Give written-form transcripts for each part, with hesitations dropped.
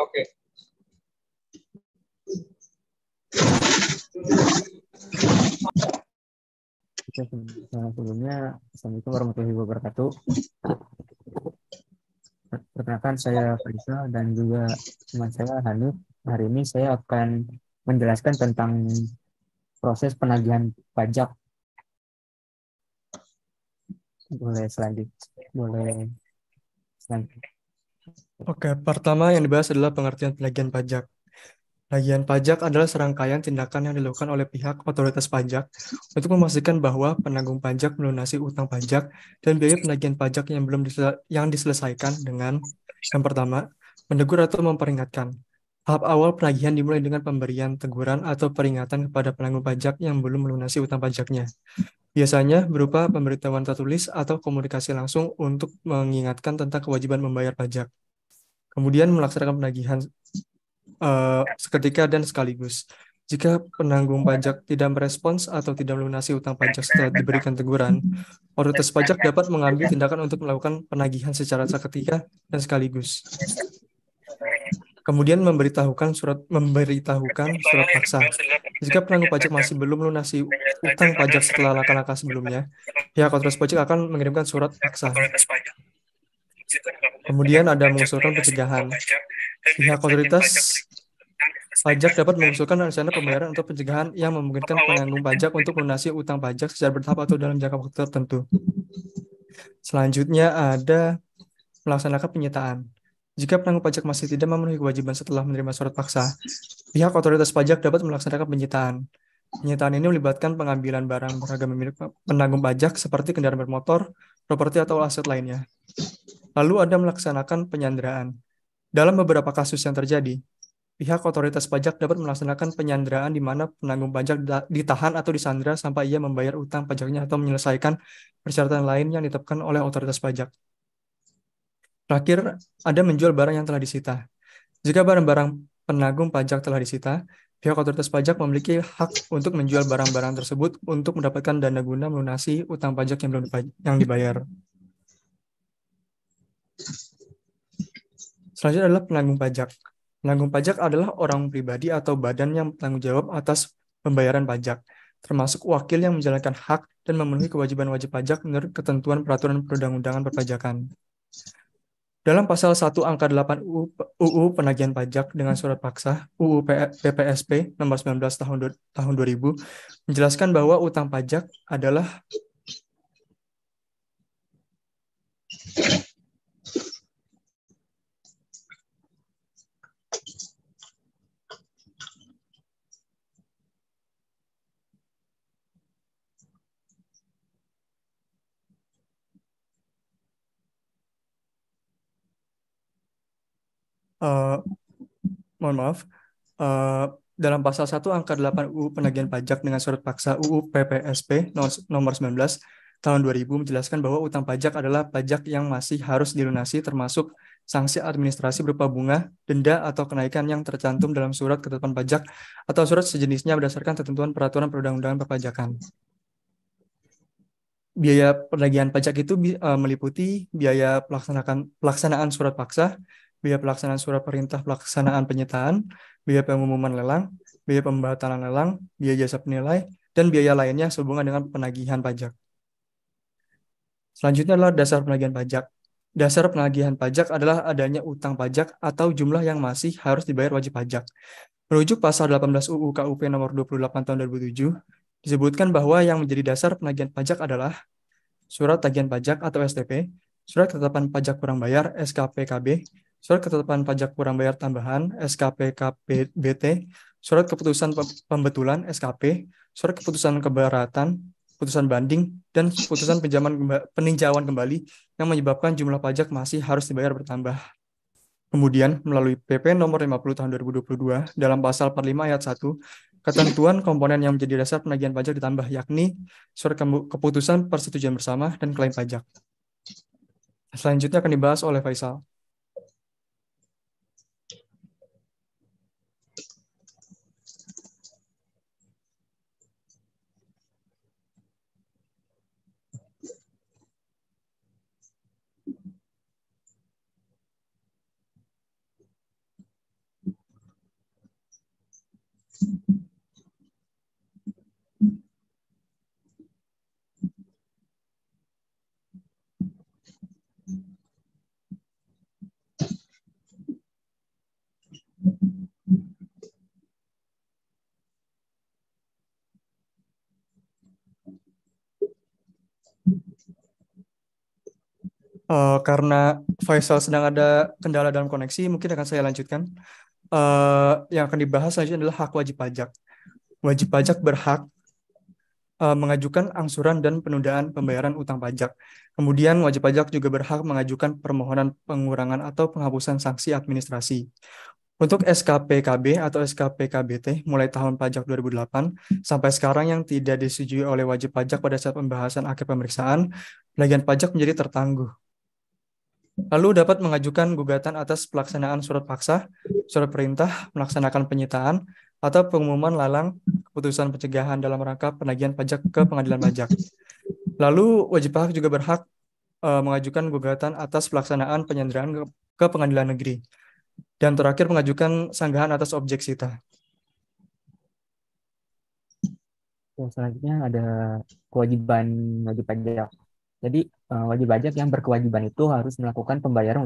Oke. Oke, sebelumnya, Assalamualaikum warahmatullahi wabarakatuh. Perkenalkan, saya Faisal dan juga teman saya Hanif. Hari ini saya akan menjelaskan tentang proses penagihan pajak. Boleh selanjutnya. Oke, pertama yang dibahas adalah pengertian penagihan pajak. Penagihan pajak adalah serangkaian tindakan yang dilakukan oleh pihak otoritas pajak untuk memastikan bahwa penanggung pajak melunasi utang pajak dan biaya penagihan pajak yang belum diselesaikan dengan yang pertama, menegur atau memperingatkan. Tahap awal penagihan dimulai dengan pemberian teguran atau peringatan kepada penanggung pajak yang belum melunasi utang pajaknya. Biasanya berupa pemberitahuan tertulis atau komunikasi langsung untuk mengingatkan tentang kewajiban membayar pajak. Kemudian melaksanakan penagihan seketika dan sekaligus. Jika penanggung pajak tidak merespons atau tidak melunasi utang pajak setelah diberikan teguran, otoritas pajak dapat mengambil tindakan untuk melakukan penagihan secara seketika dan sekaligus. Kemudian memberitahukan surat paksa. Jika penanggung pajak masih belum melunasi utang pajak setelah langkah-langkah sebelumnya, pihak otoritas pajak akan mengirimkan surat paksa. Kemudian ada mengusulkan pencegahan. Pihak otoritas pajak dapat mengusulkan rencana pembayaran untuk pencegahan yang memungkinkan penanggung pajak untuk melunasi utang pajak secara bertahap atau dalam jangka waktu tertentu. Selanjutnya ada melaksanakan penyitaan. Jika penanggung pajak masih tidak memenuhi kewajiban setelah menerima surat paksa, pihak otoritas pajak dapat melaksanakan penyitaan. Penyitaan ini melibatkan pengambilan barang berharga milik penanggung pajak seperti kendaraan bermotor, properti atau aset lainnya. Lalu ada melaksanakan penyanderaan. Dalam beberapa kasus yang terjadi, pihak otoritas pajak dapat melaksanakan penyanderaan di mana penanggung pajak ditahan atau disandera sampai ia membayar utang pajaknya atau menyelesaikan persyaratan lain yang ditetapkan oleh otoritas pajak. Terakhir, ada menjual barang yang telah disita. Jika barang-barang penanggung pajak telah disita, pihak otoritas pajak memiliki hak untuk menjual barang-barang tersebut untuk mendapatkan dana guna melunasi utang pajak yang belum dibayar. Selanjutnya adalah penanggung pajak. Penanggung pajak adalah orang pribadi atau badan yang bertanggung jawab atas pembayaran pajak, termasuk wakil yang menjalankan hak dan memenuhi kewajiban wajib pajak menurut ketentuan peraturan perundang-undangan perpajakan. Dalam pasal 1 angka 8 UU Penagihan Pajak dengan surat paksa UU PPSP nomor 19 tahun 2000 menjelaskan bahwa utang pajak adalah mohon maaf, dalam pasal 1 angka 8 UU Penagihan Pajak dengan surat paksa UU PPSP nomor 19 tahun 2000 menjelaskan bahwa utang pajak adalah pajak yang masih harus dilunasi termasuk sanksi administrasi berupa bunga, denda, atau kenaikan yang tercantum dalam surat ketetapan pajak atau surat sejenisnya berdasarkan ketentuan peraturan perundang-undangan perpajakan. Biaya penagihan pajak itu meliputi biaya pelaksanaan surat paksa, biaya pelaksanaan surat perintah pelaksanaan penyitaan, biaya pengumuman lelang, biaya pembatalan lelang, biaya jasa penilai, dan biaya lainnya sehubungan dengan penagihan pajak. Selanjutnya adalah dasar penagihan pajak. Dasar penagihan pajak adalah adanya utang pajak atau jumlah yang masih harus dibayar wajib pajak. Merujuk pasal 18 UU KUP nomor 28 tahun 2007, disebutkan bahwa yang menjadi dasar penagihan pajak adalah surat tagihan pajak atau STP, surat ketetapan pajak kurang bayar SKPKB, surat ketetapan pajak kurang bayar tambahan SKPKBT, surat keputusan pembetulan SKP, surat keputusan keberatan, putusan banding, dan putusan peninjauan kembali yang menyebabkan jumlah pajak masih harus dibayar bertambah. Kemudian, melalui PP nomor 50 tahun 2022, dalam pasal 45 ayat 1, ketentuan komponen yang menjadi dasar penagihan pajak ditambah, yakni surat keputusan persetujuan bersama dan klaim pajak. Selanjutnya akan dibahas oleh Faisal. Karena Faisal sedang ada kendala dalam koneksi, mungkin akan saya lanjutkan. Yang akan dibahas selanjutnya adalah hak wajib pajak. Wajib pajak berhak mengajukan angsuran dan penundaan pembayaran utang pajak. Kemudian wajib pajak juga berhak mengajukan permohonan pengurangan atau penghapusan sanksi administrasi. Untuk SKPKB atau SKPKBT mulai tahun pajak 2008 sampai sekarang yang tidak disetujui oleh wajib pajak pada saat pembahasan akhir pemeriksaan, penagihan pajak menjadi tertangguh. Lalu dapat mengajukan gugatan atas pelaksanaan surat paksa, surat perintah, melaksanakan penyitaan, atau pengumuman lalang keputusan pencegahan dalam rangka penagihan pajak ke pengadilan pajak. Lalu wajib pajak juga berhak mengajukan gugatan atas pelaksanaan penyanderaan ke pengadilan negeri. Dan terakhir mengajukan sanggahan atas objek sita. Selanjutnya ada kewajiban wajib pajak. Jadi wajib pajak yang berkewajiban itu harus melakukan pembayaran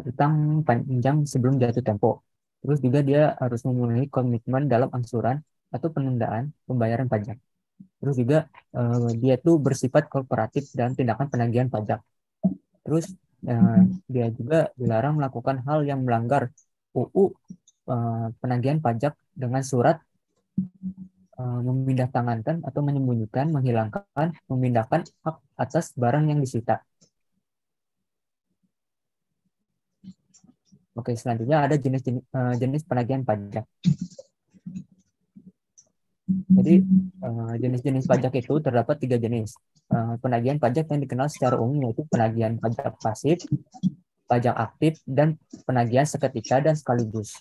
utang panjang sebelum jatuh tempo. Terus juga dia harus memenuhi komitmen dalam angsuran atau penundaan pembayaran pajak. Terus juga dia tuh bersifat kooperatif dalam tindakan penagihan pajak. Terus dia juga dilarang melakukan hal yang melanggar UU penagihan pajak dengan surat memindahtangankan atau menyembunyikan, menghilangkan, memindahkan hak atas barang yang disita. Oke, selanjutnya ada jenis penagihan pajak. Jadi jenis-jenis pajak itu terdapat 3 jenis. Penagihan pajak yang dikenal secara umum yaitu penagihan pajak pasif, pajak aktif, dan penagihan seketika dan sekaligus.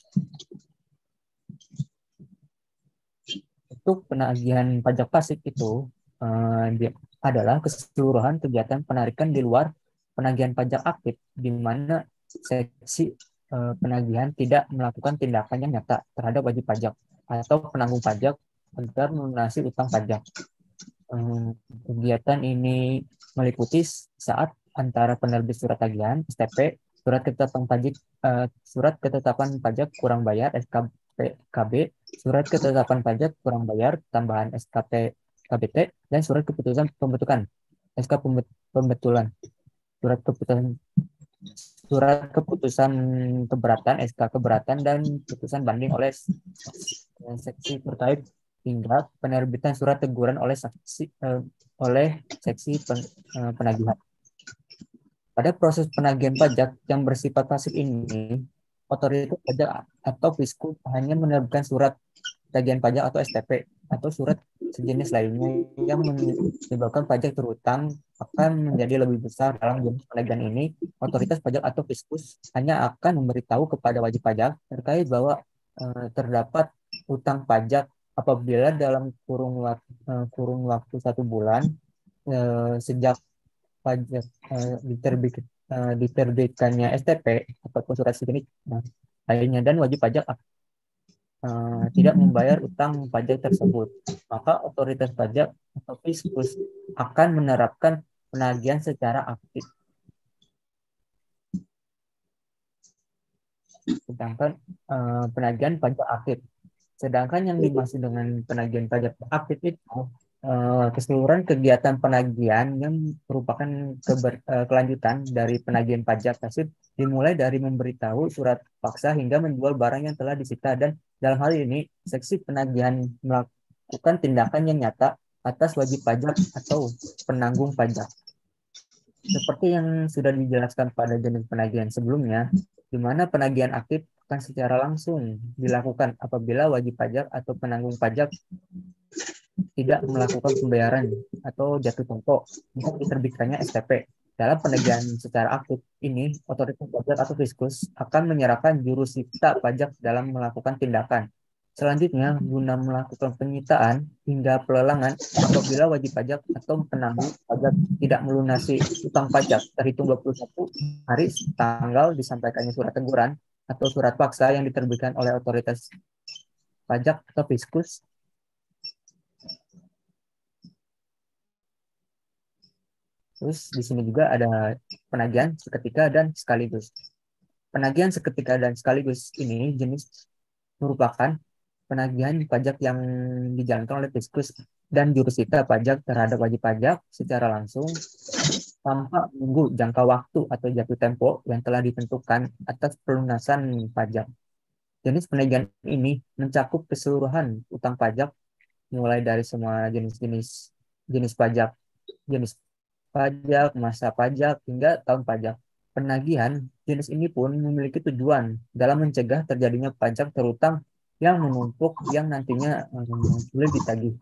Untuk penagihan pajak pasif itu adalah keseluruhan kegiatan penarikan di luar penagihan pajak aktif, di mana seksi penagihan tidak melakukan tindakan yang nyata terhadap wajib pajak atau penanggung pajak agar melunasi utang pajak. Kegiatan ini meliputi saat antara penerbit surat tagihan (STP), surat ketetapan pajak kurang bayar (SKPKB), surat ketetapan pajak kurang bayar tambahan (SKPKBT), dan surat keputusan pembentukan (SK pembetulan). Surat keputusan keberatan (SK keberatan) dan putusan banding oleh seksi terkait hingga penerbitan surat teguran oleh seksi penagihan. Pada proses penagihan pajak yang bersifat pasif ini, otoritas pajak atau Fiskus hanya menerbitkan surat tagihan pajak atau STP atau surat sejenis lainnya yang menyebabkan pajak terutang akan menjadi lebih besar. Dalam jenis penagihan ini, otoritas pajak atau Fiskus hanya akan memberitahu kepada wajib pajak terkait bahwa terdapat utang pajak apabila dalam kurun waktu 1 bulan sejak pajak diterbitkannya STP ataupun surat sejenis lainnya, dan wajib pajak tidak membayar utang pajak tersebut, maka otoritas pajak atau Fiskus akan menerapkan penagihan secara aktif. Sedangkan yang dimaksud dengan penagihan pajak aktif itu keseluruhan kegiatan penagihan yang merupakan kelanjutan dari penagihan pajak pasif, dimulai dari memberitahu surat paksa hingga menjual barang yang telah disita, dan dalam hal ini seksi penagihan melakukan tindakan yang nyata atas wajib pajak atau penanggung pajak. Seperti yang sudah dijelaskan pada jenis penagihan sebelumnya, di mana penagihan aktif akan secara langsung dilakukan apabila wajib pajak atau penanggung pajak tidak melakukan pembayaran atau jatuh tempo untuk diterbitkannya STP. Dalam penagihan secara aktif ini, otoritas pajak atau Fiskus akan menyerahkan jurusita pajak dalam melakukan tindakan. Selanjutnya, guna melakukan penyitaan hingga pelelangan apabila wajib pajak atau penanggung pajak tidak melunasi utang pajak terhitung 21 hari tanggal disampaikannya surat teguran atau surat paksa yang diterbitkan oleh otoritas pajak atau Fiskus. Terus di sini juga ada penagihan seketika dan sekaligus. Penagihan seketika dan sekaligus ini jenis merupakan penagihan pajak yang dijalankan oleh Fiskus dan jurusita pajak terhadap wajib pajak secara langsung tanpa menunggu jangka waktu atau jatuh tempo yang telah ditentukan atas pelunasan pajak. Jenis penagihan ini mencakup keseluruhan utang pajak mulai dari semua jenis pajak, jenis pajak, masa pajak, hingga tahun pajak. Penagihan jenis ini pun memiliki tujuan dalam mencegah terjadinya pajak terutang yang menumpuk yang nantinya sulit ditagih.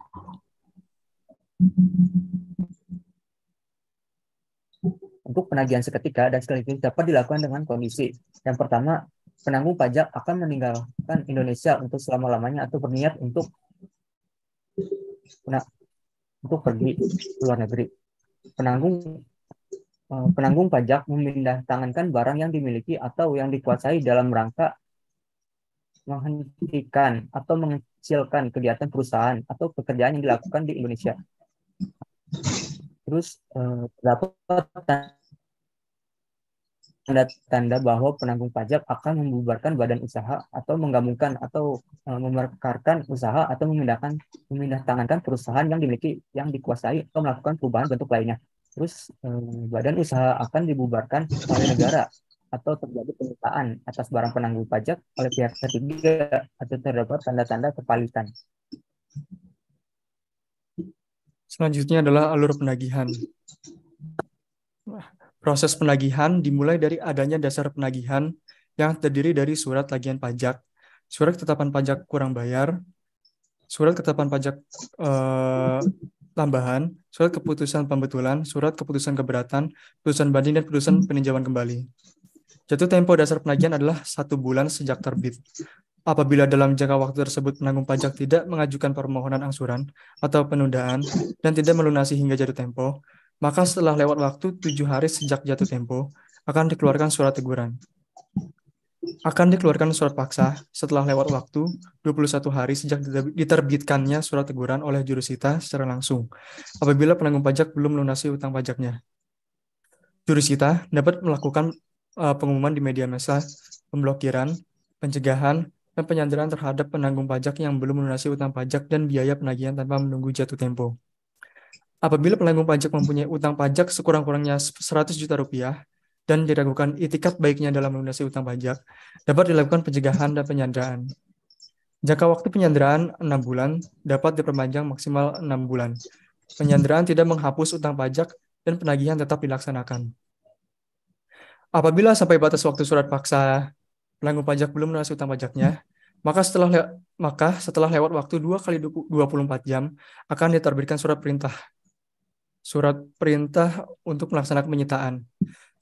Untuk penagihan seketika dan sekaligus dapat dilakukan dengan kondisi. Yang pertama, penanggung pajak akan meninggalkan Indonesia untuk selama-lamanya atau berniat untuk pergi ke luar negeri. Penanggung pajak memindahtangankan barang yang dimiliki atau yang dikuasai dalam rangka menghentikan atau mengecilkan kegiatan perusahaan atau pekerjaan yang dilakukan di Indonesia. Terus terdapat tanda-tanda bahwa penanggung pajak akan membubarkan badan usaha atau menggabungkan atau memekarkan usaha atau memindahtangankan perusahaan yang dimiliki, yang dikuasai atau melakukan perubahan bentuk lainnya. Terus badan usaha akan dibubarkan oleh negara atau terjadi penyitaan atas barang penanggung pajak oleh pihak ketiga atau terdapat tanda-tanda kepalitan. Selanjutnya adalah alur penagihan. Proses penagihan dimulai dari adanya dasar penagihan yang terdiri dari surat tagihan pajak, surat ketetapan pajak kurang bayar, surat ketetapan pajak tambahan, surat keputusan pembetulan, surat keputusan keberatan, putusan banding, dan putusan peninjauan kembali. Jatuh tempo dasar penagihan adalah 1 bulan sejak terbit. Apabila dalam jangka waktu tersebut penanggung pajak tidak mengajukan permohonan angsuran atau penundaan dan tidak melunasi hingga jatuh tempo, maka setelah lewat waktu 7 hari sejak jatuh tempo, akan dikeluarkan surat teguran. Akan dikeluarkan surat paksa setelah lewat waktu 21 hari sejak diterbitkannya surat teguran oleh jurusita secara langsung, apabila penanggung pajak belum melunasi utang pajaknya. Jurusita dapat melakukan pengumuman di media massa, pemblokiran, pencegahan, dan penyanderaan terhadap penanggung pajak yang belum melunasi utang pajak dan biaya penagihan tanpa menunggu jatuh tempo. Apabila penanggung pajak mempunyai utang pajak sekurang-kurangnya 100 juta rupiah dan diragukan itikat baiknya dalam melunasi utang pajak, dapat dilakukan pencegahan dan penyanderaan. Jangka waktu penyanderaan 6 bulan dapat diperpanjang maksimal 6 bulan. Penyanderaan tidak menghapus utang pajak dan penagihan tetap dilaksanakan. Apabila sampai batas waktu surat paksa penanggung pajak belum melunasi utang pajaknya, maka setelah lewat waktu 2 kali 24 jam akan diterbitkan surat perintah untuk melaksanakan penyitaan.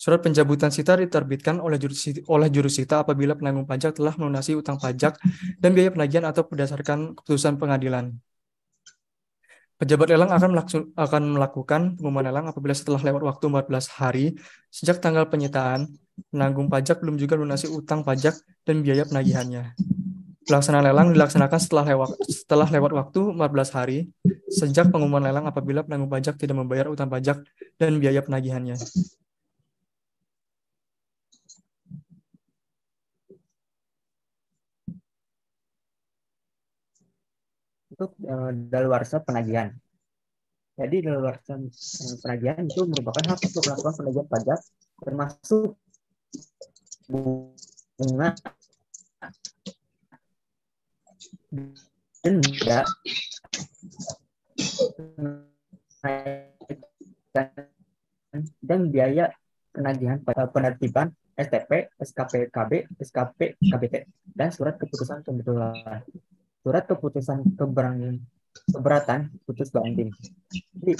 Surat pencabutan sita diterbitkan oleh jurusita apabila penanggung pajak telah melunasi utang pajak dan biaya penagihan atau berdasarkan keputusan pengadilan. Pejabat lelang akan melakukan pengumuman lelang apabila setelah lewat waktu 14 hari sejak tanggal penyitaan, penanggung pajak belum juga melunasi utang pajak dan biaya penagihannya. Pelaksanaan lelang dilaksanakan setelah lewat waktu 14 hari sejak pengumuman lelang apabila penanggung pajak tidak membayar utang pajak dan biaya penagihannya. Untuk daluarsa penagihan. Jadi daluarsa penagihan itu merupakan hak untuk melakukan penagihan pajak termasuk bunga, denda, dan biaya penagihan penertiban STP, SKPKB, SKP, KBT, dan surat keputusan pembetulan. Surat keputusan keberatan putus banding. Jadi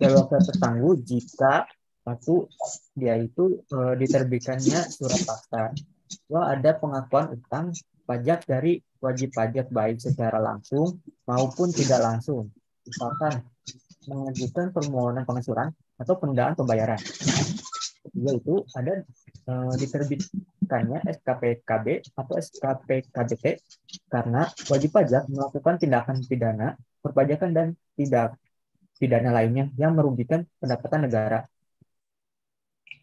daluarsa tertangguh jika satu dia itu diterbitkannya surat paksa bahwa ada pengakuan utang pajak dari wajib pajak baik secara langsung maupun tidak langsung, misalkan mengajukan permohonan pengasuran atau penundaan pembayaran. Yaitu ada diterbitkannya SKPKB atau SKPKBT karena wajib pajak melakukan tindakan pidana, perpajakan, dan tidak pidana lainnya yang merugikan pendapatan negara.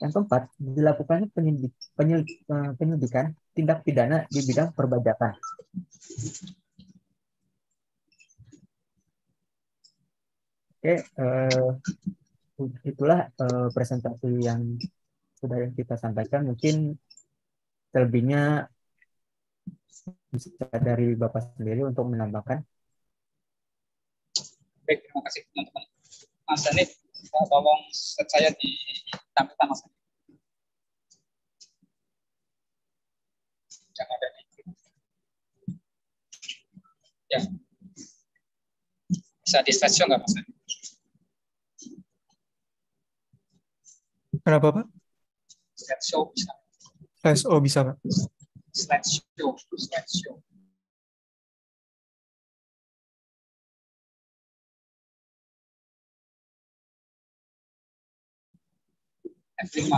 Yang keempat, dilakukannya penyidikan tindak pidana di bidang perpajakan. Oke, itulah presentasi yang sudah kita sampaikan. Mungkin selebihnya bisa dari Bapak sendiri untuk menambahkan. Baik, terima kasih teman-teman. Mas Dani, tolong saya ditampilkan Mas. Jangan ada di. Ya. Bisa di slide show nggak Mas? Kenapa Pak? Slide show bisa. Oh bisa Pak. Slide show. F5.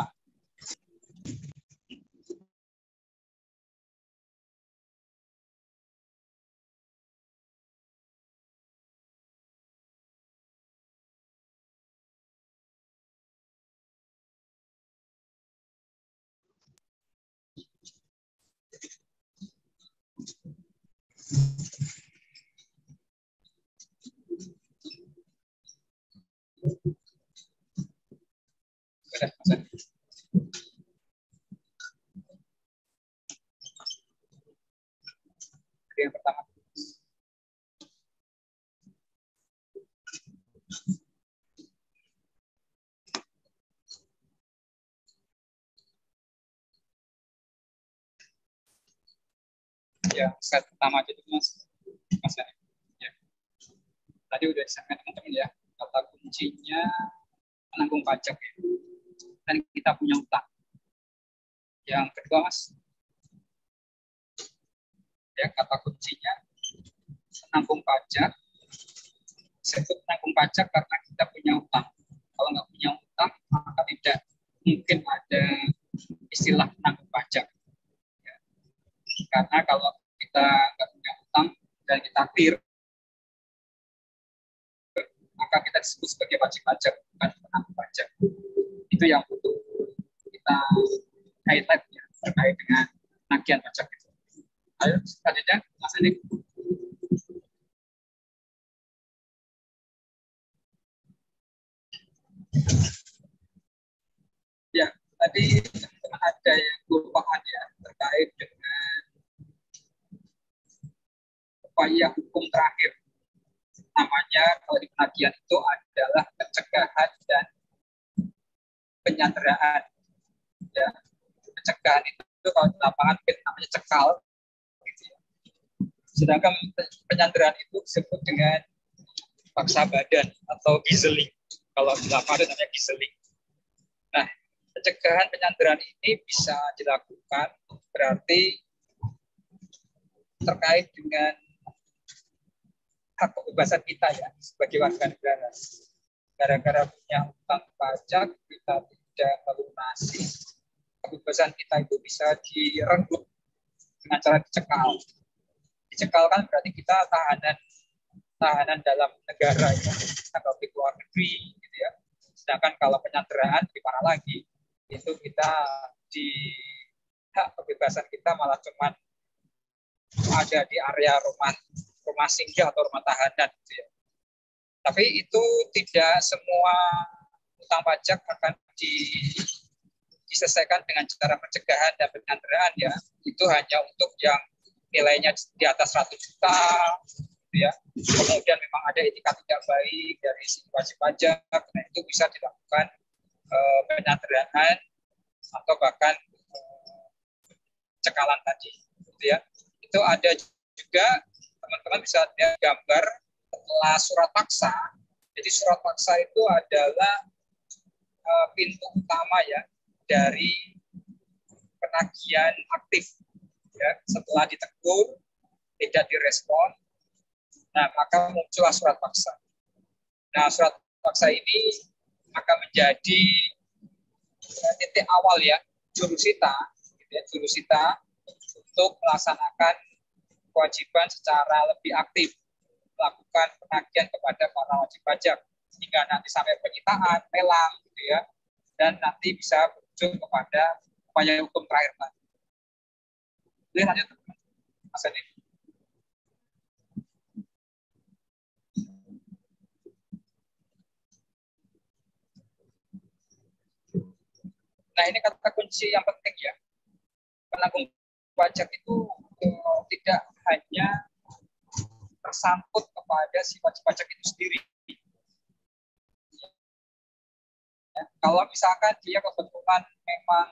Sudah, Mas Dani. Yang pertama. Ya, slide pertama aja dulu Mas Dani. Ya. Tadi udah disampaikan teman-teman ya, kata kuncinya menanggung pajak ya. Dan kita punya utang. Yang kedua Mas, ya kata kuncinya menanggung pajak. Sebut menanggung pajak karena kita punya utang. Kalau nggak punya utang, maka tidak mungkin ada istilah menanggung pajak. Ya. Karena kalau kita nggak punya utang dan kita clear, maka kita disebut sebagai wajib pajak, bukan penanggung pajak. Itu yang butuh kita highlight ya, terkait dengan penagihan pajak itu. Ayo, selanjutnya, Mas Andi. Ya, tadi ada yang kelupaan ya terkait dengan upaya hukum terakhir. Namanya kalau di penagihan itu adalah pencegahan dan penyanderaan. Ya, pencegahan itu kalau di lapangan namanya cekal. Gitu ya. Sedangkan penyanderaan itu disebut dengan paksa badan atau giseling. Kalau di lapangan namanya giseling. Nah, pencegahan penyanderaan ini bisa dilakukan berarti terkait dengan hak kebebasan kita ya sebagai warga negara. Gara-gara punya utang pajak kita tidak melunasi, kebebasan kita itu bisa direnggut dengan cara dicekal. Dicekal kan berarti kita tahanan dalam negara ya, atau di luar negeri gitu ya. Sedangkan kalau penyanderaan di mana lagi? Itu kita di hak kebebasan kita malah cuman ada di area rumah singgah atau rumah tahanan gitu ya. Tapi itu tidak semua utang pajak akan diselesaikan dengan cara pencegahan dan penyanderaan ya. Itu hanya untuk yang nilainya di atas 100 juta gitu ya. Kemudian memang ada etikat tidak baik dari si wajib pajak, nah itu bisa dilakukan penyanderaan atau bahkan cekalan tadi gitu ya. Itu ada juga teman-teman bisa lihat gambar setelah surat paksa. Jadi surat paksa itu adalah pintu utama ya dari penagihan aktif ya. Setelah ditegur tidak direspon, nah maka muncullah surat paksa. Nah surat paksa ini akan menjadi titik awal ya jurusita untuk melaksanakan kewajiban secara lebih aktif melakukan penagihan kepada para wajib pajak hingga nanti sampai penyitaan, lelang gitu ya, dan nanti bisa berujung kepada upaya hukum terakhir tadi. Lanjut Mas Adi. Nah, ini kata kunci yang penting ya. Penanggung pajak itu tidak hanya tersangkut kepada si wajib pajak itu sendiri. Ya, kalau misalkan dia kebetulan memang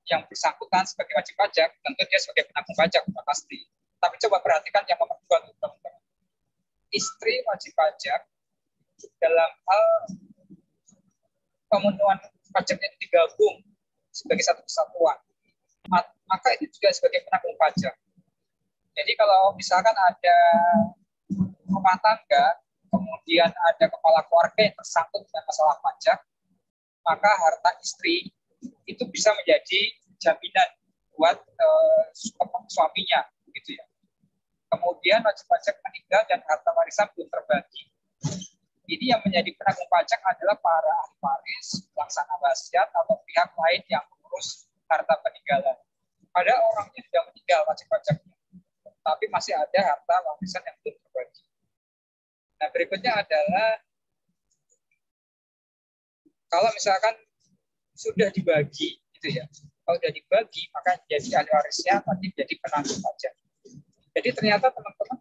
yang bersangkutan sebagai wajib pajak, tentu dia sebagai penanggung pajak sudah pasti. Tapi coba perhatikan yang nomor 2, teman-teman. Istri wajib pajak dalam hal pemenuhan pajaknya digabung sebagai satu kesatuan, maka itu juga sebagai penanggung pajak. Jadi kalau misalkan ada rumah tangga, kemudian ada kepala keluarga yang tersangkut dengan masalah pajak, maka harta istri itu bisa menjadi jaminan buat suaminya, gitu ya. Kemudian wajib pajak meninggal dan harta warisan belum terbagi. Ini yang menjadi penanggung pajak adalah para ahli waris, pelaksana wasiat atau pihak lain yang mengurus harta peninggalan. Ada orangnya sudah meninggal wajib pajaknya, tapi masih ada harta warisan yang belum terbagi. Nah, berikutnya adalah kalau misalkan sudah dibagi, gitu ya. Kalau sudah dibagi, maka jadi ahli warisnya nanti jadi penanggung pajak. Jadi ternyata teman-teman,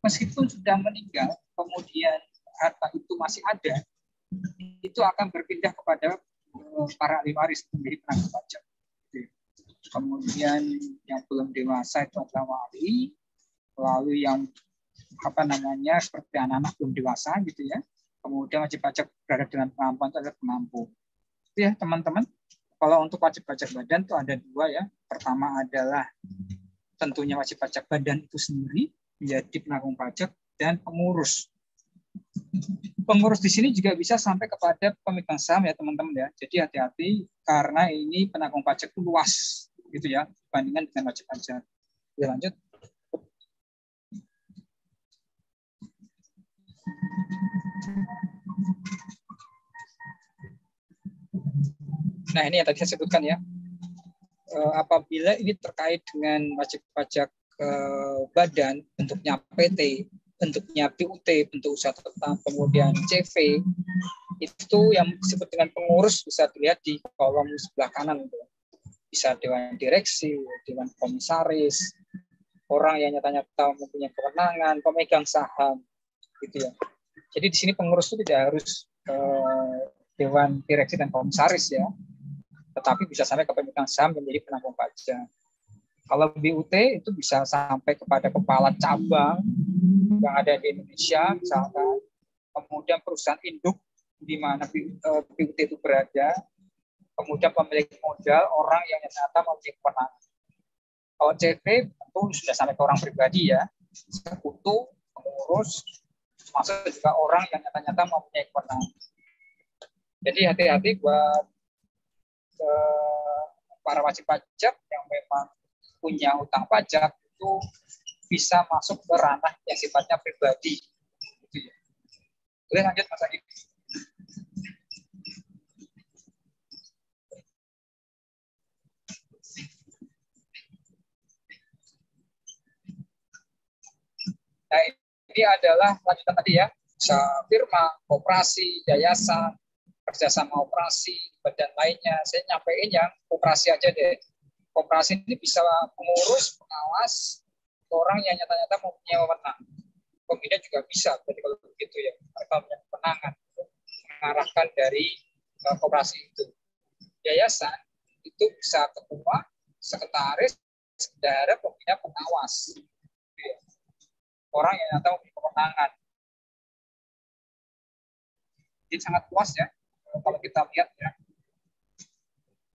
meskipun sudah meninggal, kemudian harta itu masih ada, itu akan berpindah kepada para ahli waris menjadi penanggung pajak. Kemudian yang belum dewasa itu adalah wali, lalu yang seperti anak-anak belum dewasa, gitu ya. Kemudian wajib pajak berada dengan pengampuan itu adalah pengampu. Itu ya teman-teman. Kalau untuk wajib pajak badan itu ada 2 ya. Pertama adalah tentunya wajib pajak badan itu sendiri menjadi penanggung pajak dan pengurus. Pengurus di sini juga bisa sampai kepada pemegang saham ya teman-teman ya. Jadi hati-hati karena ini penanggung pajak itu luas gitu ya dibandingkan dengan wajib pajak. Oke, lanjut. Nah, ini yang tadi saya sebutkan ya. Apabila ini terkait dengan wajib pajak badan, bentuknya PT, bentuknya BUT, bentuk usaha tetap, kemudian CV, itu yang disebut dengan pengurus bisa dilihat di kolom sebelah kanan. Bisa dewan direksi, dewan komisaris, orang yang nyata-nyata mempunyai kewenangan, pemegang saham, gitu ya. Jadi di sini pengurus itu tidak harus dewan direksi dan komisaris ya, tetapi bisa sampai ke pemegang saham menjadi penanggung pajak. Kalau BUT itu bisa sampai kepada kepala cabang yang ada di Indonesia, misalkan, kemudian perusahaan induk di mana BUT itu berada, kemudian pemilik modal, orang yang nyata memiliki kewenangan. Kalau CV tentu sudah sampai ke orang pribadi ya, sekutu, pengurus, termasuk juga orang yang nyata-nyata mempunyai kewenangan. Jadi hati-hati buat para wajib pajak yang memang punya utang pajak itu bisa masuk ke ranah yang sifatnya pribadi. Boleh lanjut Mas Adi? Nah, ini adalah lanjutan tadi ya, bisa firma, koperasi, yayasan, kerjasama operasi, badan lainnya. Saya nyampein yang koperasi aja deh. Koperasi ini bisa pengurus, pengawas, orang yang nyata-nyata mempunyai wewenang. Pembina juga bisa, jadi kalau begitu ya, mereka punya kewenangan mengarahkan dari koperasi itu. Yayasan itu bisa ketua, sekretaris, bendahara, pembina, pengawas. Orang yang nyata mempunyai kewenangan. Jadi sangat luas ya, kalau kita lihat ya.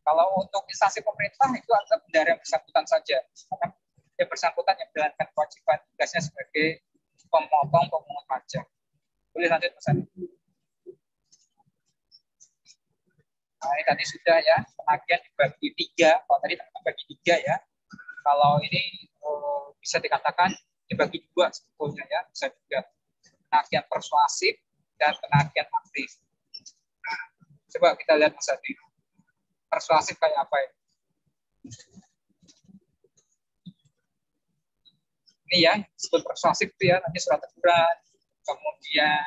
Kalau untuk instansi pemerintah itu adalah bendahara yang bersangkutan saja, karena yang bersangkutan yang menjalankan kewajiban tugasnya sebagai pemungut pajak. Boleh lanjut Mas Andi. Nah, ini tadi sudah ya, penagihan dibagi 3. Kalau tadi teman-teman bagi 3 ya. Kalau ini bisa dikatakan dibagi 2 sebetulnya ya, bisa juga penagihan persuasif dan penagihan aktif. Nah, coba kita lihat Mas Adi. Persuasif kayak apa ya? Ini ya, disebut persuasif itu ya, nanti surat teguran, kemudian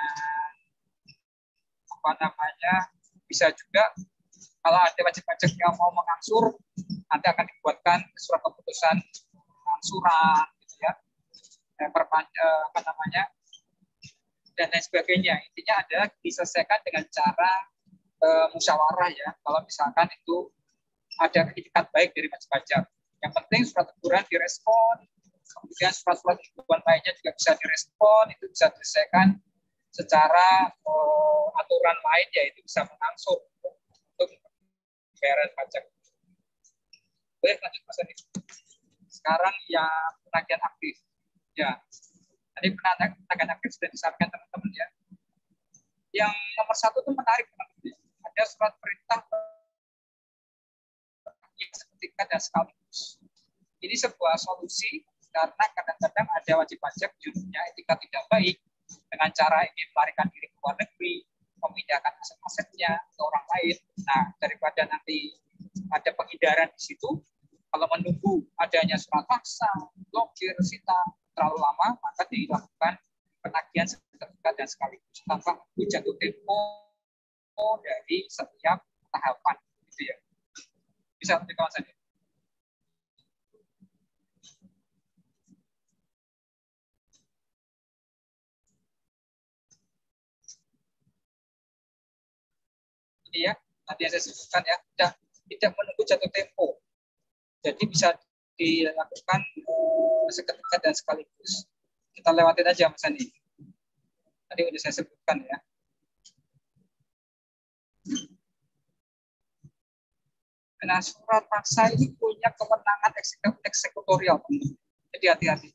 bisa juga kalau ada wajib pajak yang mau mengangsur, nanti akan dibuatkan surat keputusan angsuran, gitu ya, dan lain sebagainya. Intinya adalah diselesaikan dengan cara musyawarah ya. Kalau misalkan itu ada itikat baik dari wajib pajak. Yang penting surat teguran direspon, kemudian surat-surat himbauan lainnya juga bisa direspon, itu bisa diselesaikan secara aturan lain, yaitu bisa mengangsur untuk pembayaran pajak. Boleh lanjut Mas Andi. Sekarang yang penagihan aktif. Ya, tadi penagihan aktif sudah disampaikan teman-teman ya. Yang nomor 1 itu menarik teman-teman. Ada surat perintah yang seketika dan sekaligus. Ini sebuah solusi karena kadang-kadang ada wajib pajak judulnya etika tidak baik dengan cara ingin melarikan diri ke luar negeri, memindahkan aset-asetnya ke orang lain. Nah, daripada nanti ada penghindaran di situ, kalau menunggu adanya surat paksa, blokir, sita terlalu lama, maka dilakukan penagihan seketika dan sekaligus tanpa jatuh tempo dari setiap tahapan, gitu ya. Bisa untuk kawan saja. Ini ya, nanti yang saya sebutkan ya, tidak menunggu jatuh tempo. Jadi bisa dilakukan seketika dan sekaligus. Kita lewatin aja Mas Andi. Tadi sudah saya sebutkan ya. Nah, surat paksa ini punya kewenangan eksekutorial. Jadi hati-hati.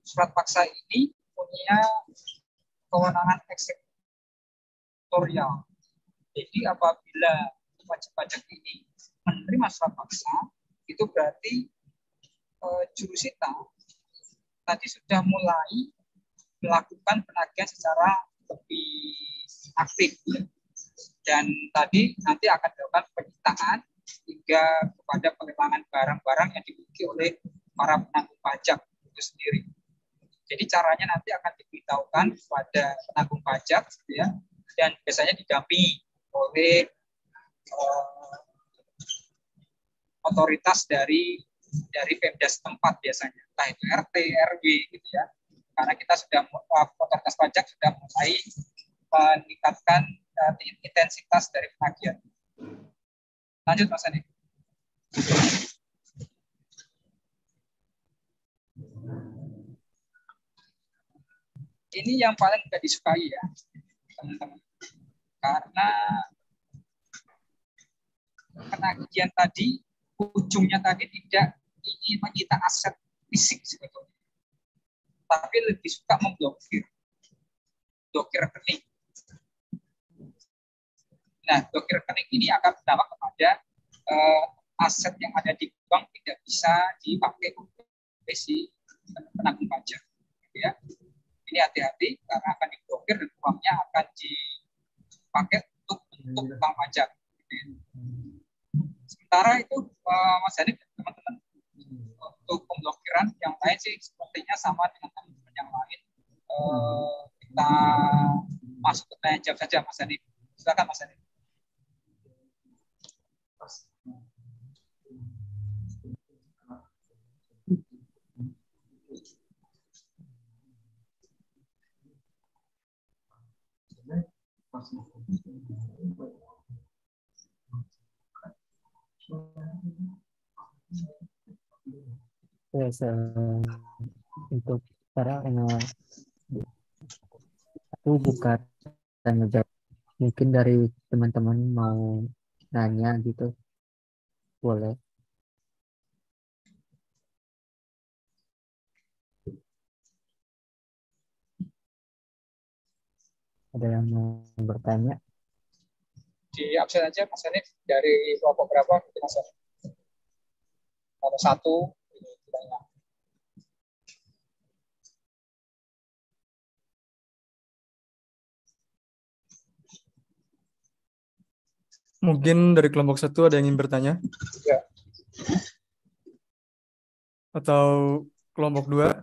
Surat paksa ini punya kewenangan eksekutorial. Jadi apabila wajib pajak ini menerima surat paksa, itu berarti jurusita tadi sudah mulai melakukan penagihan secara lebih aktif. Dan tadi nanti akan dilakukan penyitaan hingga kepada pelelangan barang-barang yang dimiliki oleh para penanggung pajak itu sendiri. Jadi caranya nanti akan diberitahukan kepada penanggung pajak, gitu ya, dan biasanya didampingi oleh otoritas dari Pemda setempat biasanya, entah itu RT, RW, gitu ya. Karena kita sudah otoritas pajak sudah mulai meningkatkan intensitas dari penagihan. Lanjut Mas Andi. Ini yang paling tidak disukai ya, teman-teman. Karena penagihan tadi, ujungnya tadi tidak ingin menyita aset fisik sebetulnya, tapi lebih suka memblokir rekening. Nah, blokir rekening ini akan berdampak kepada aset yang ada di bank tidak bisa dipakai oleh si penanggung pajak, gitu ya. Ini hati-hati karena akan diblokir dan uangnya akan dipakai untuk bank pajak. Sementara itu Mas Hani dan teman-teman, untuk pemblokiran yang lain sih sepertinya sama dengan teman-teman yang lain. Kita masuk ke tanya jawab saja Mas Hani. Silakan Mas Hani. Yes, untuk sekarang aku buka tanya jawab. Mungkin dari teman-teman mau nanya gitu, boleh. Ada yang mau bertanya? Di absen aja Mas Hani, dari kelompok berapa gitu Mas Hani? Kalau satu ini ditanya. Mungkin dari kelompok 1 ada yang ingin bertanya? Ya. Atau kelompok 2?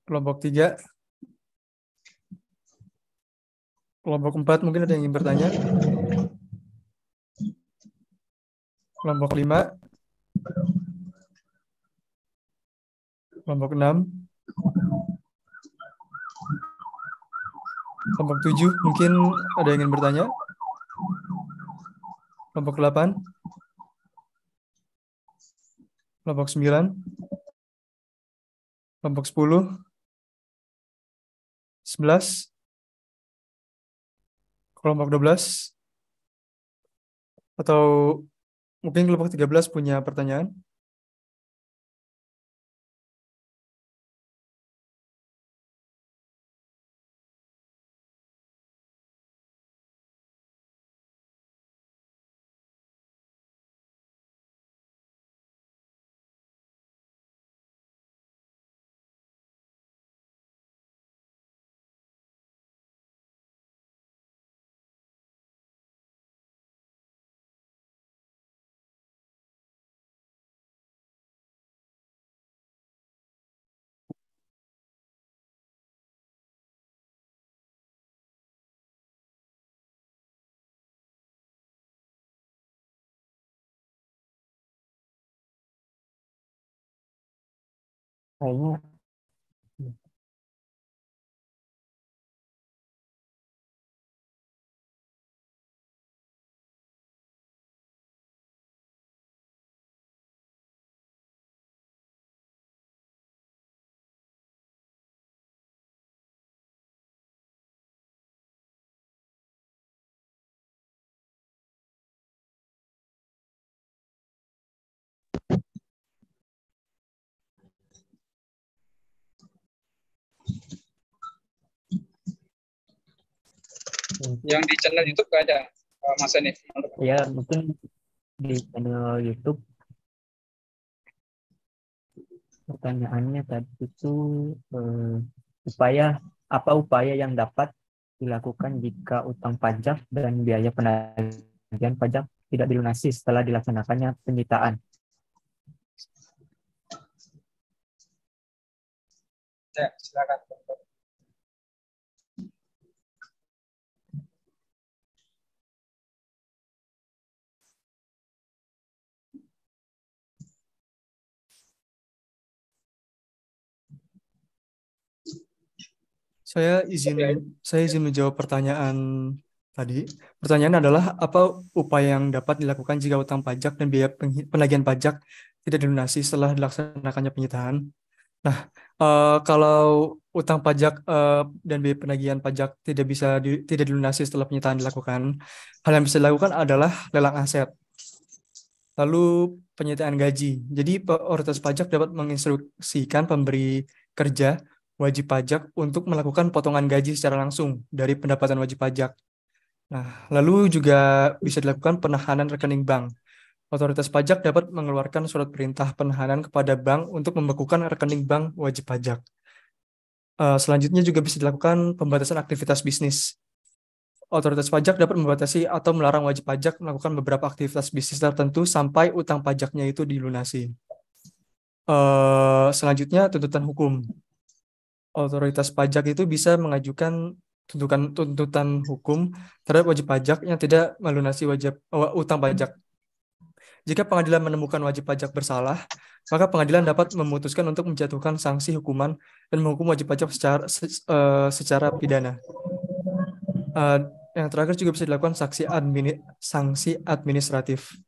Kelompok 3? Kelompok 4 mungkin ada yang ingin bertanya. Kelompok 5. Kelompok 6. Kelompok 7 mungkin ada yang ingin bertanya. Kelompok 8. Kelompok 9. Kelompok 10. 11. Kelompok 12. Atau mungkin kelompok 13 punya pertanyaan. Kayaknya Yang di channel YouTube nggak ada, Mas Hanif. ya mungkin di channel YouTube pertanyaannya tadi itu apa upaya yang dapat dilakukan jika utang pajak dan biaya penagihan pajak tidak dilunasi setelah dilaksanakannya penyitaan. Ya, silakan. Saya izin menjawab pertanyaan tadi. Pertanyaan adalah apa upaya yang dapat dilakukan jika utang pajak dan biaya penagihan pajak tidak dilunasi setelah dilaksanakannya penyitaan. Nah, kalau utang pajak dan biaya penagihan pajak tidak dilunasi setelah penyitaan dilakukan, hal yang bisa dilakukan adalah lelang aset, lalu penyitaan gaji. Jadi otoritas pajak dapat menginstruksikan pemberi kerja wajib pajak untuk melakukan potongan gaji secara langsung dari pendapatan wajib pajak. Nah, lalu juga bisa dilakukan penahanan rekening bank. Otoritas pajak dapat mengeluarkan surat perintah penahanan kepada bank untuk membekukan rekening bank wajib pajak. Selanjutnya juga bisa dilakukan pembatasan aktivitas bisnis. Otoritas pajak dapat membatasi atau melarang wajib pajak melakukan beberapa aktivitas bisnis tertentu sampai utang pajaknya itu dilunasi. Selanjutnya, tuntutan hukum. Otoritas pajak itu bisa mengajukan tuntutan hukum terhadap wajib pajak yang tidak melunasi utang pajak. Jika pengadilan menemukan wajib pajak bersalah, maka pengadilan dapat memutuskan untuk menjatuhkan sanksi hukuman dan menghukum wajib pajak secara pidana. Yang terakhir juga bisa dilakukan sanksi administratif.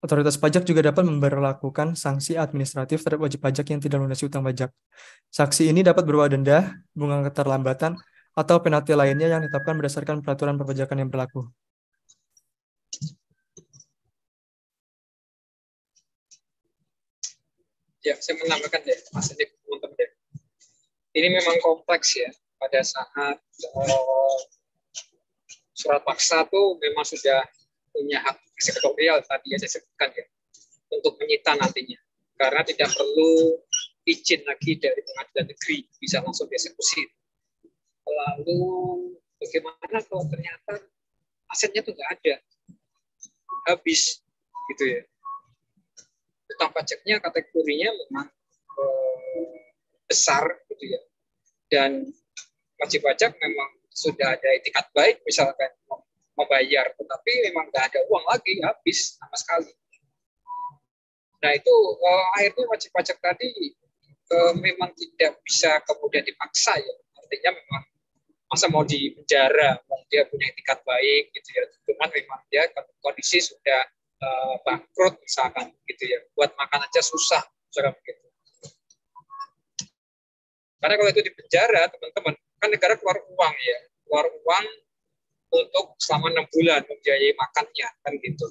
Otoritas pajak juga dapat memberlakukan sanksi administratif terhadap wajib pajak yang tidak melunasi utang pajak. Sanksi ini dapat berupa denda, bunga keterlambatan, atau penalti lainnya yang ditetapkan berdasarkan peraturan perpajakan yang berlaku. Ya, saya menambahkan deh, Mas Hanif, teman-teman deh. Ini memang kompleks ya. Pada saat surat paksa tuh memang sudah punya hak eksekutorial tadi ya saya sebutkan ya untuk menyita nantinya karena tidak perlu izin lagi dari pengadilan negeri, bisa langsung dieksekusi. Lalu bagaimana kalau ternyata asetnya tuh nggak ada, habis gitu ya. Utang pajaknya kategorinya memang besar gitu ya, dan wajib pajak memang sudah ada itikat baik misalkan membayar, tetapi memang nggak ada uang lagi, habis sama sekali. Nah itu akhirnya wajib pajak tadi memang tidak bisa kemudian dipaksa ya. Artinya memang masa mau di penjara, dia punya itikat baik gitu ya. Cuman memang dia kondisi sudah bangkrut misalkan gitu ya. Buat makan aja susah, misalkan begitu. Karena kalau itu di penjara, teman-teman, kan negara keluar uang ya, keluar uang untuk selama 6 bulan membiayai makannya kan gitu.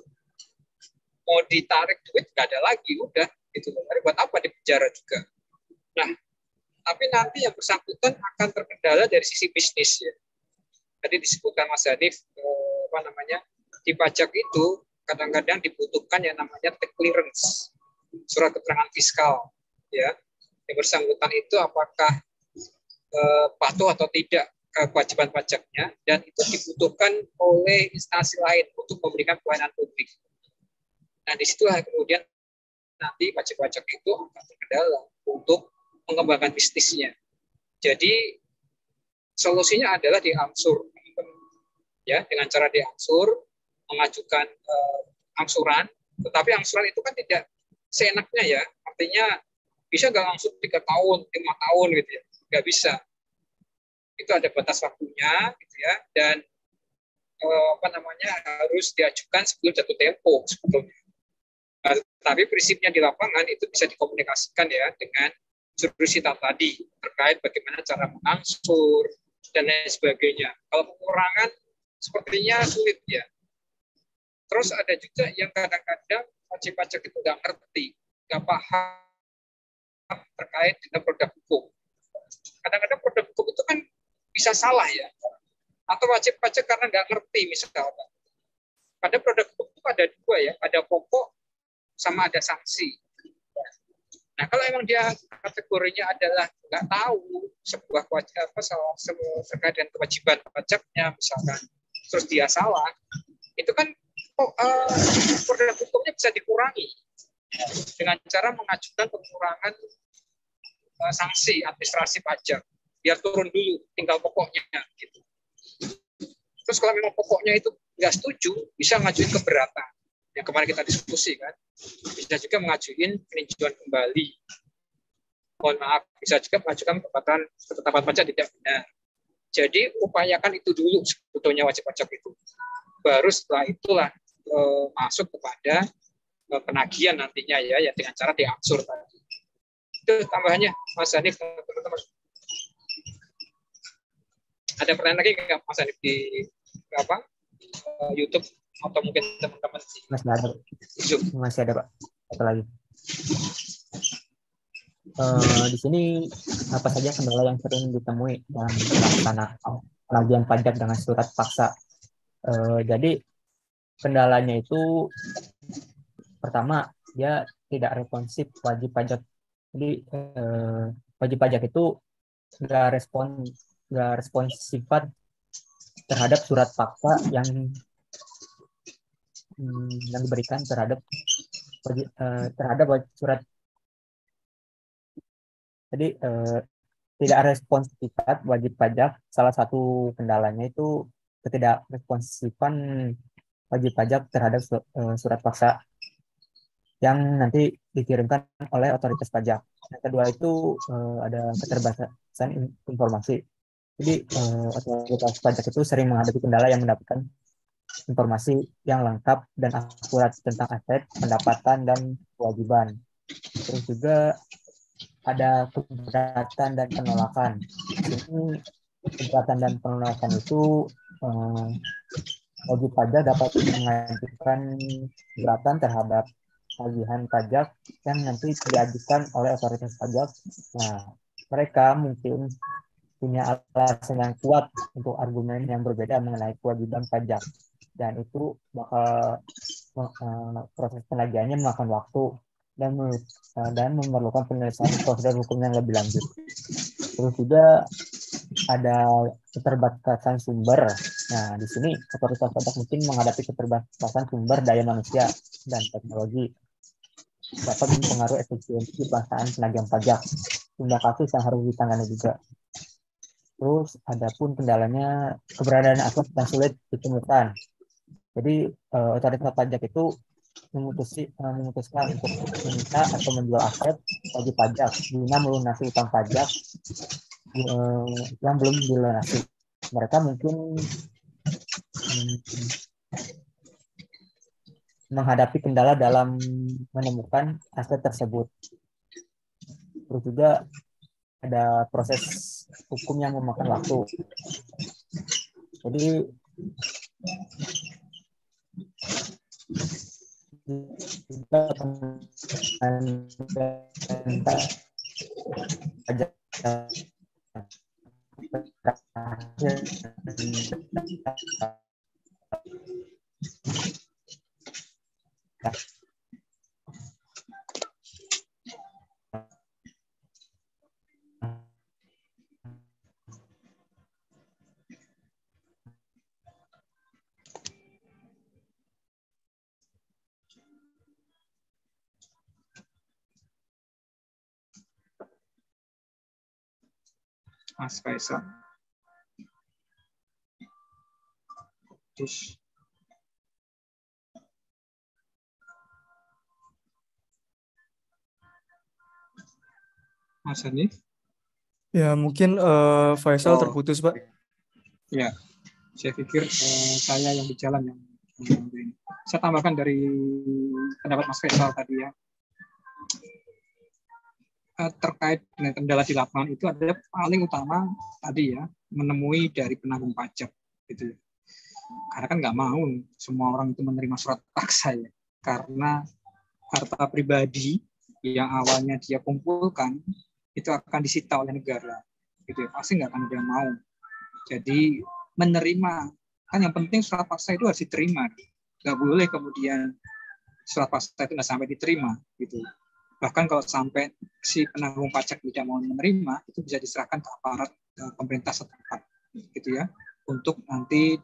Mau ditarik duit nggak ada lagi, udah gitu. Tapi buat apa di penjara juga? Nah, tapi nanti yang bersangkutan akan terkendala dari sisi bisnis ya. Tadi disebutkan Mas Hanif, di pajak itu kadang-kadang dibutuhkan yang namanya tax clearance, surat keterangan fiskal ya. Yang bersangkutan itu apakah patuh atau tidak kewajiban pajaknya, dan itu dibutuhkan oleh instansi lain untuk memberikan pelayanan publik. Nah, disitulah kemudian nanti wajib pajak itu akan terkendala untuk mengembangkan bisnisnya. Jadi solusinya adalah diangsur, ya, dengan cara diangsur, mengajukan angsuran. Tetapi angsuran itu kan tidak seenaknya ya, artinya bisa nggak langsung 3 tahun, 5 tahun gitu ya, nggak bisa. Itu ada batas waktunya, gitu ya, dan harus diajukan sebelum jatuh tempo sebetulnya. Tapi prinsipnya di lapangan itu bisa dikomunikasikan ya dengan jurusita tadi terkait bagaimana cara mengangsur dan lain sebagainya. Kalau pengurangan sepertinya sulit ya. Terus ada juga yang kadang-kadang wajib pajak itu nggak ngerti, nggak paham terkait dengan produk hukum. Kadang-kadang produk hukum itu kan bisa salah ya, atau wajib pajak karena nggak ngerti misalnya. Pada produk hukum itu ada 2 ya, ada pokok sama ada sanksi. Nah, kalau emang dia kategorinya adalah nggak tahu sebuah terkait dengan kewajiban pajaknya misalkan, terus dia salah, itu kan produk hukumnya bisa dikurangi dengan cara mengajukan pengurangan sanksi administrasi pajak, biar turun dulu, tinggal pokoknya gitu. Terus kalau memang pokoknya itu nggak setuju, bisa ngajuin keberatan. Yang kemarin kita diskusi kan, bisa juga mengajuin peninjauan kembali. Mohon maaf, bisa juga mengajukan ketetapan pajak tidak benar. Jadi upayakan itu dulu sebetulnya wajib pajak itu. Baru setelah itulah masuk kepada penagihan nantinya ya dengan cara diangsur tadi. Itu tambahannya Mas Hanif, teman-teman. Ada pertanyaan lagi nggak Mas Hanif di YouTube atau mungkin teman-teman masih ada Pak, satu lagi. Di sini apa saja kendala yang sering ditemui dalam pelaksanaan penagihan pajak dengan surat paksa? Jadi kendalanya itu pertama, dia tidak responsif wajib pajak. Jadi wajib pajak itu nggak responsifan terhadap surat paksa yang diberikan terhadap surat. Jadi tidak responsifan wajib pajak. Salah satu kendalanya itu ketidakresponsifan wajib pajak terhadap surat paksa yang nanti dikirimkan oleh otoritas pajak. Yang kedua itu ada keterbatasan informasi. Jadi otoritas pajak itu sering menghadapi kendala yang mendapatkan informasi yang lengkap dan akurat tentang aset, pendapatan, dan kewajiban. Terus juga ada keberatan dan penolakan. Ini keberatan dan penolakan itu wajib pajak dapat mengajukan keberatan terhadap tagihan pajak yang nanti diajukan oleh otoritas pajak. Nah, mereka mungkin punya alasan yang kuat untuk argumen yang berbeda mengenai kewajiban pajak, dan itu bakal proses penagihannya memakan waktu dan memerlukan penyelesaian prosedur hukum yang lebih lanjut. Terus juga ada keterbatasan sumber. Nah, di sini otoritas pajak mungkin menghadapi keterbatasan sumber daya manusia dan teknologi dapat mempengaruhi efisiensi pelaksanaan penagihan pajak. Jumlah kasus yang harus ditangani juga. Terus adapun kendalanya keberadaan akun yang sulit ditemukan. Jadi otoritas pajak itu memutuskan untuk meminta atau menjual aset wajib pajak guna melunasi utang pajak yang belum dilunasi. Mereka mungkin menghadapi kendala dalam menemukan aset tersebut. Terus juga ada proses hukum yang memakan waktu. Jadi kita pajak Mas Faisal. Terus Mas Hanif. Ya, mungkin Faisal terputus, Pak. Ya, saya pikir saya yang di jalan yang ini. Saya tambahkan dari pendapat Mas Faisal tadi ya. Terkait dengan kendala di lapangan itu ada paling utama tadi ya, menemui dari penanggung pajak gitu. Karena kan nggak mau semua orang itu menerima surat paksa ya, karena harta pribadi yang awalnya dia kumpulkan itu akan disita oleh negara gitu ya, pasti nggak akan ada yang mau. Jadi menerima, kan yang penting surat paksa itu harus diterima, nggak boleh kemudian surat paksa itu nggak sampai diterima gitu. Bahkan kalau sampai si penanggung pajak tidak mau menerima, itu bisa diserahkan ke aparat pemerintah setempat gitu ya, untuk nanti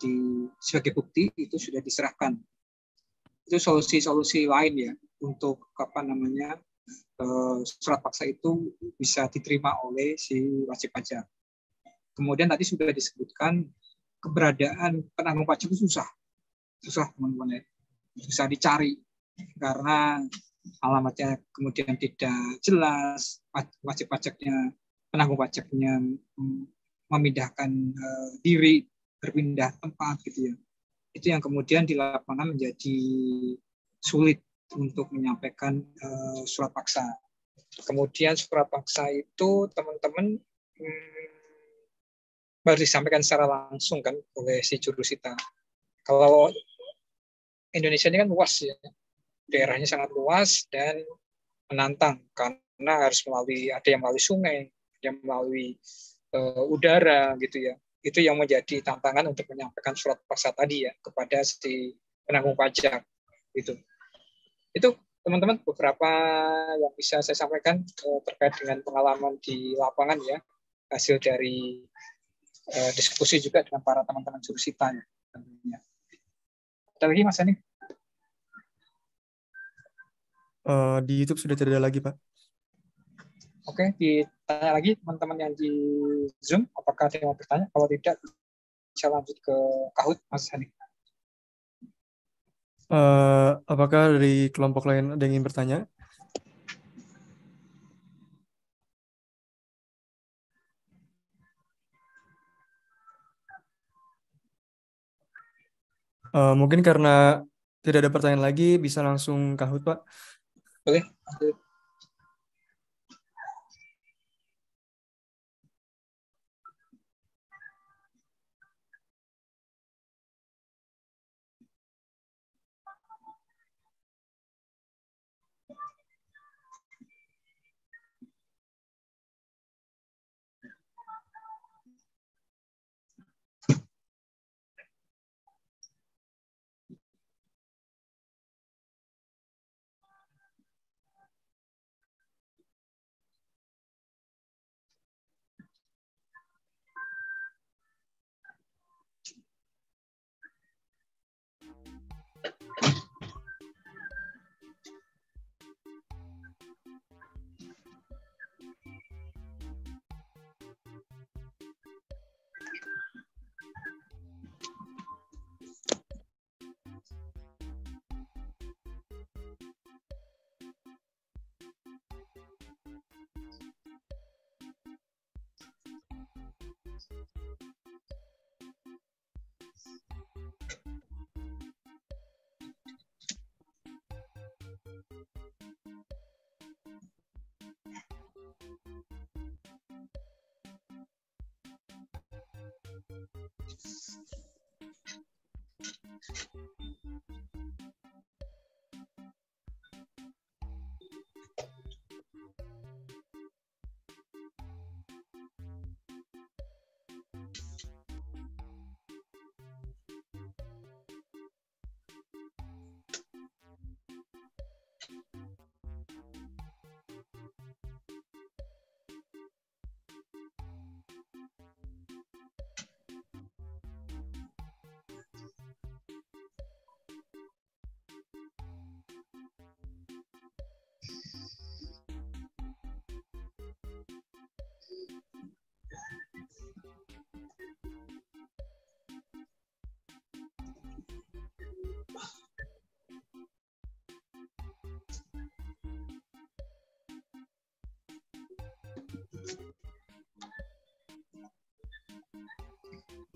sebagai bukti itu sudah diserahkan. Itu solusi-solusi lain ya untuk surat paksa itu bisa diterima oleh si wajib pajak. Kemudian tadi sudah disebutkan keberadaan penanggung pajak itu susah teman-teman ya, susah dicari karena alamatnya kemudian tidak jelas, wajib pajaknya, penanggung pajaknya memindahkan diri, berpindah tempat gitu ya. Itu yang kemudian di lapangan menjadi sulit untuk menyampaikan surat paksa. Kemudian surat paksa itu teman-teman harus disampaikan secara langsung kan oleh si jurusita. Kalau Indonesia ini kan luas ya, daerahnya sangat luas dan menantang karena harus ada yang melalui sungai, ada yang melalui udara gitu ya. Itu yang menjadi tantangan untuk menyampaikan surat paksa tadi ya kepada si penanggung pajak gitu. Itu teman-teman beberapa yang bisa saya sampaikan terkait dengan pengalaman di lapangan ya, hasil dari diskusi juga dengan para teman-teman jurusita ya tentunya. Ada lagi Mas Ani? Di YouTube sudah tidak ada lagi, Pak. Oke, ditanya lagi teman-teman yang di Zoom, apakah ada yang mau bertanya? Kalau tidak, bisa lanjut ke Kahoot, Mas Hani. Apakah dari kelompok lain ada yang ingin bertanya? Mungkin karena tidak ada pertanyaan lagi, bisa langsung Kahoot, Pak. Boleh?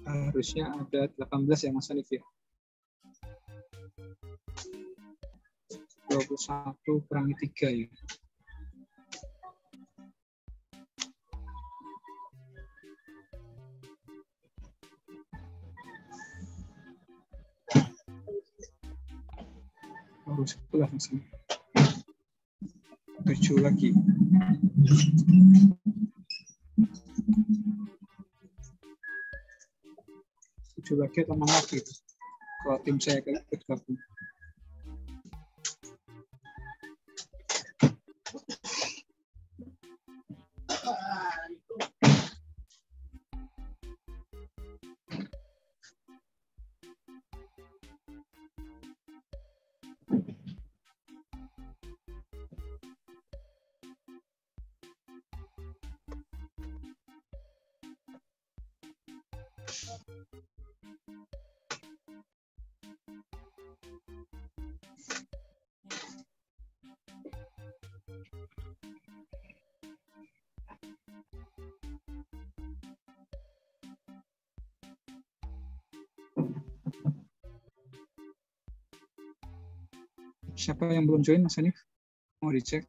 Harusnya ada 18 ya Mas Hanif ya. 21 kurangi 3 ya. Harus itulah Mas Hanif. 7 lagi. Lagi atau mana lagi kalau tim saya ikut gabung. Siapa yang belum join Mas Hanif? Mau dicek.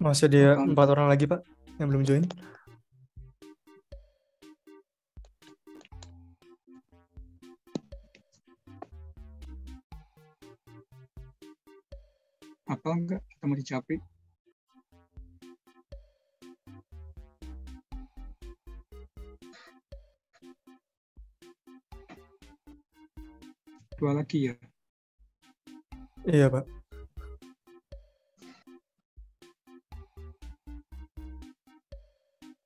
Masih ada 4 orang lagi Pak yang belum join. Apa enggak kita mau dijawabin? Dua lagi ya? Iya Pak.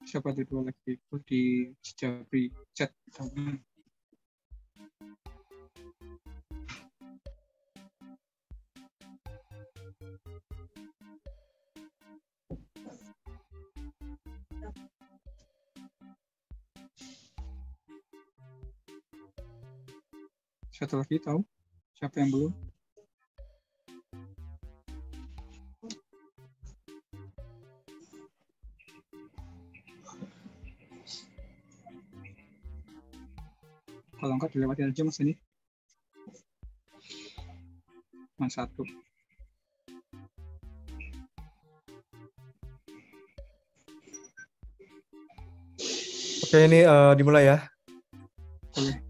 Siapa ada dua lagi? Itu di Japri chat. Satu lagi tahu? Siapa yang belum? Kalau enggak dilewati aja Mas ini. Mas satu. Oke, ini dimulai ya. Boleh.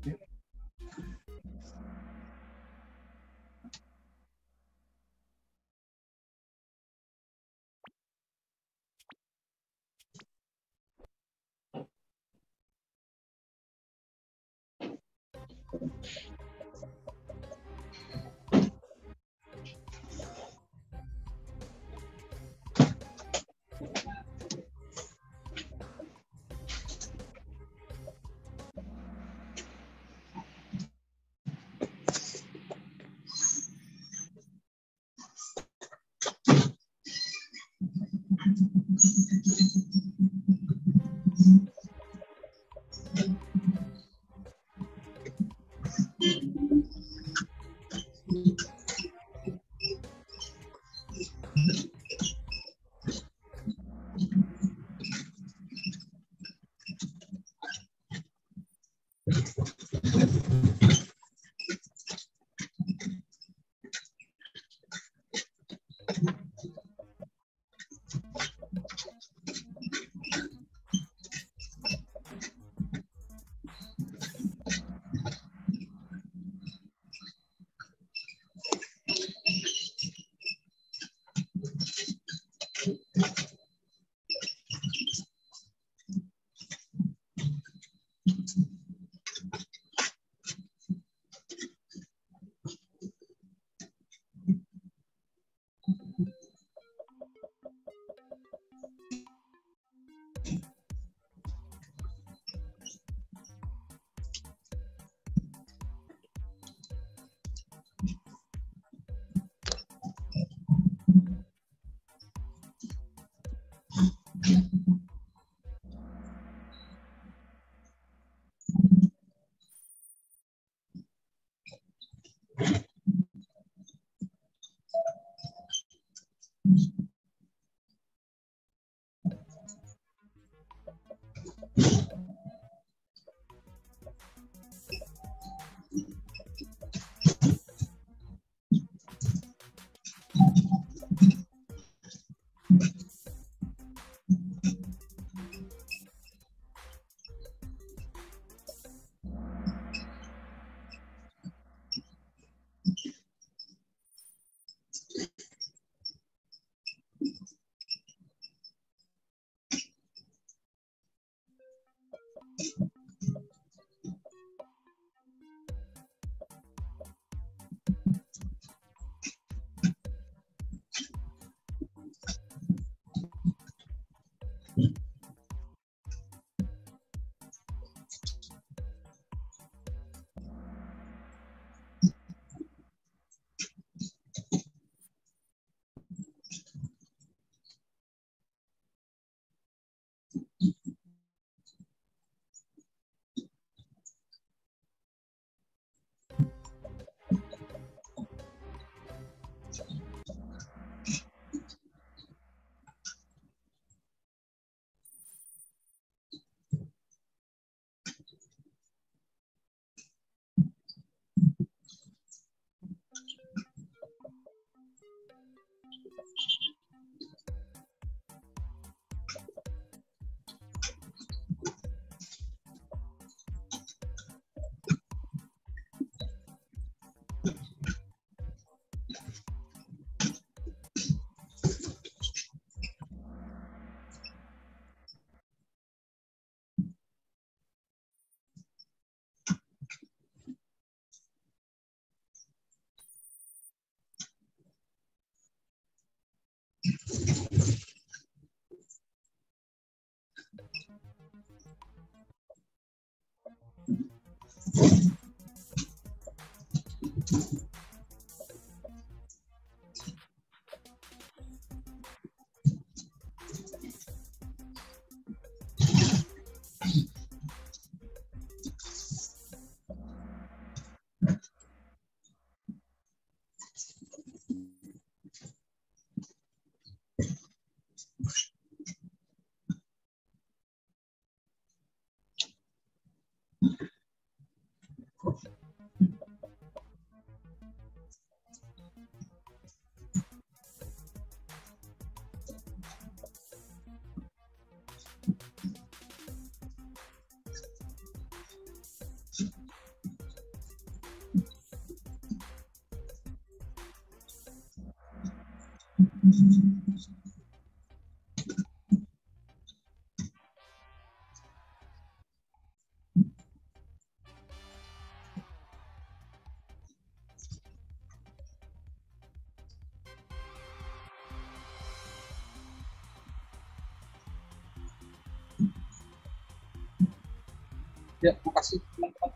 Ya, terima kasih teman-teman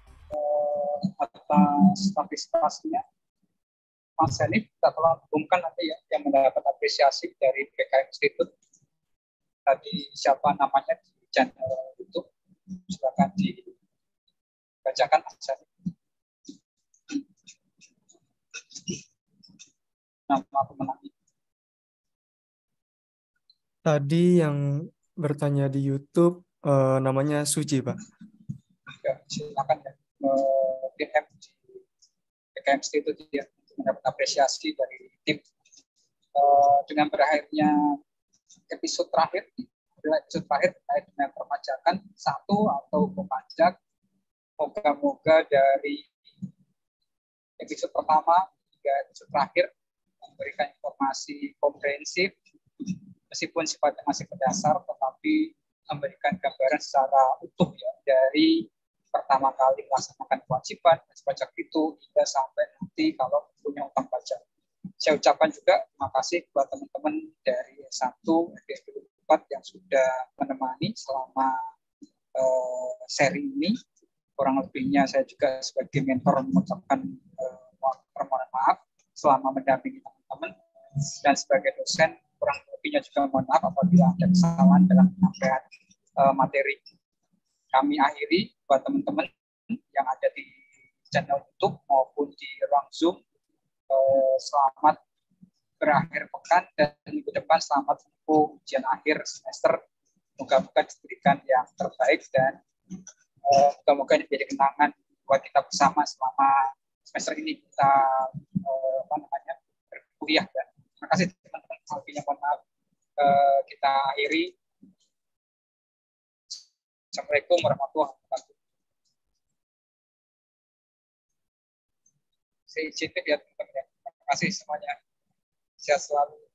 atas partisipasinya. Mas Hanif, kita telah hubungkan nanti ya yang mendapat apresiasi dari PKM Institute. Tadi siapa namanya di channel YouTube, silakan dibacakan Mas Hanif. Nama pemenangnya. Tadi yang bertanya di YouTube namanya Suci, Pak. Ya, silakan ya DM di PKM Institute ya, untuk mendapat apresiasi dari tim. Dengan berakhirnya episode terakhir terkait dengan perpajakan satu atau pajak, moga-moga dari episode pertama hingga episode terakhir memberikan informasi komprehensif, meskipun sifatnya masih berdasar, tetapi memberikan gambaran secara utuh ya, dari pertama kali melaksanakan kewajiban pajak itu hingga sampai nanti kalau punya utang pajak. Saya ucapkan juga terima kasih buat teman-teman dari S1 FDS 2024 yang sudah menemani selama seri ini. Kurang lebihnya saya juga sebagai mentor mengucapkan permohonan maaf selama mendampingi teman-teman, dan sebagai dosen kurang lebihnya juga mohon maaf apabila ada kesalahan dalam penyampaian materi. Kami akhiri buat teman-teman yang ada di channel YouTube maupun di ruang Zoom. Selamat berakhir pekan dan minggu depan selamat menempuh ujian akhir semester. Moga-moga diberikan yang terbaik dan moga-moga ini menjadi kenangan buat kita bersama selama semester ini kita berkuliah. Dan terima kasih teman-teman. Alfinya mohon maaf. Kita akhiri. Assalamualaikum warahmatullahi wabarakatuh. Saya izin ya teman-teman. Terima kasih semuanya. Sehat selalu.